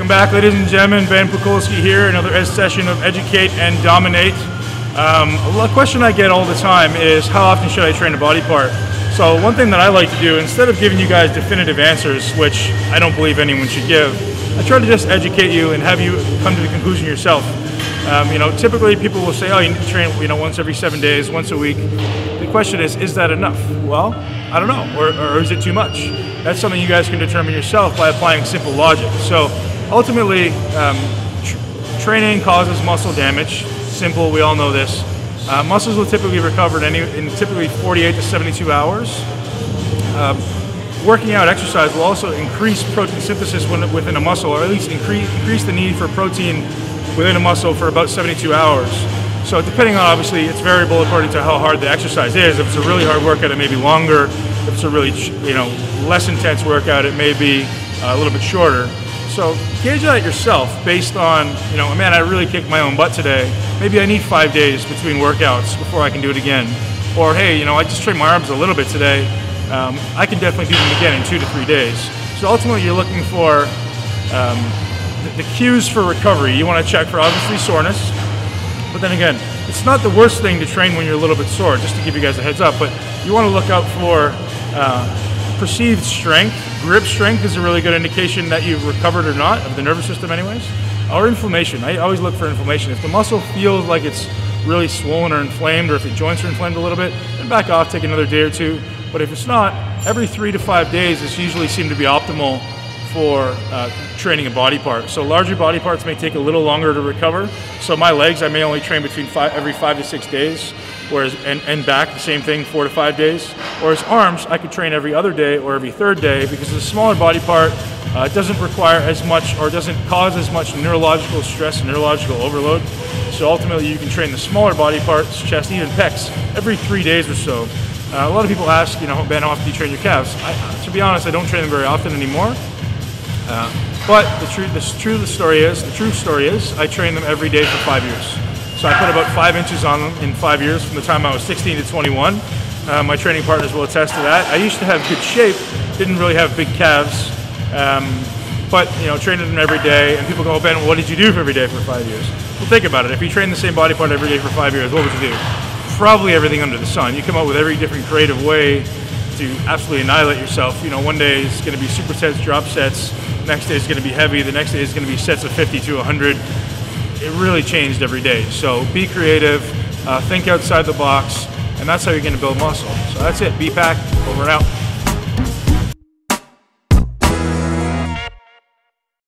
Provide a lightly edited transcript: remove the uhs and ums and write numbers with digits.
Welcome back, ladies and gentlemen. Ben Pakulski here, another session of Educate and Dominate. A question I get all the time is, how often should I train a body part? So one thing that I like to do, instead of giving you guys definitive answers, which I don't believe anyone should give, I try to just educate you and have you come to the conclusion yourself. Typically people will say, oh, you need to train once every 7 days, once a week. The question is that enough? Well, I don't know, or is it too much? That's something you guys can determine yourself by applying simple logic. So ultimately, training causes muscle damage. Simple, we all know this. Muscles will typically recover in typically 48 to 72 hours. Working out exercise will also increase protein synthesis within a muscle, or at least increase the need for protein within a muscle for about 72 hours. So depending on, obviously, it's variable according to how hard the exercise is. If it's a really hard workout, it may be longer. If it's a really, less intense workout, it may be a little bit shorter. So gauge that yourself based on, man, I really kicked my own butt today. Maybe I need 5 days between workouts before I can do it again. Or, hey, I just trained my arms a little bit today. I can definitely do them again in 2 to 3 days. So ultimately, you're looking for the cues for recovery. You want to check for, obviously, soreness. But then again, it's not the worst thing to train when you're a little bit sore, just to give you guys a heads up. But you want to look out for perceived strength. Grip strength is a really good indication that you've recovered or not, of the nervous system anyways. Or inflammation. I always look for inflammation. If the muscle feels like it's really swollen or inflamed, or if the joints are inflamed a little bit, then back off, take another day or two. But if it's not, every 3 to 5 days is usually seem to be optimal for training a body part. So larger body parts may take a little longer to recover. So my legs, I may only train between every 5 to 6 days, whereas and back, the same thing, 4 to 5 days. Whereas arms, I could train every other day or every third day, because the smaller body part doesn't require as much, or doesn't cause as much neurological stress and neurological overload. So ultimately, you can train the smaller body parts, chest, even pecs, every 3 days or so. A lot of people ask, Ben, how often do you train your calves? To be honest, I don't train them very often anymore. But the true story is, I train them every day for 5 years. So I put about 5 inches on them in 5 years, from the time I was 16 to 21. My training partners will attest to that. I used to have good shape, didn't really have big calves, but training them every day. And people go, oh, Ben, what did you do for every day for 5 years? Well, think about it. If you train the same body part every day for 5 years, what would you do? Probably everything under the sun. You come up with every different creative way to absolutely annihilate yourself. One day it's going to be super tense drop sets. Next day is going to be heavy. The next day is going to be sets of 50 to 100. It really changed every day. So be creative, think outside the box, and that's how you're going to build muscle. So that's it. BPAC, over and out.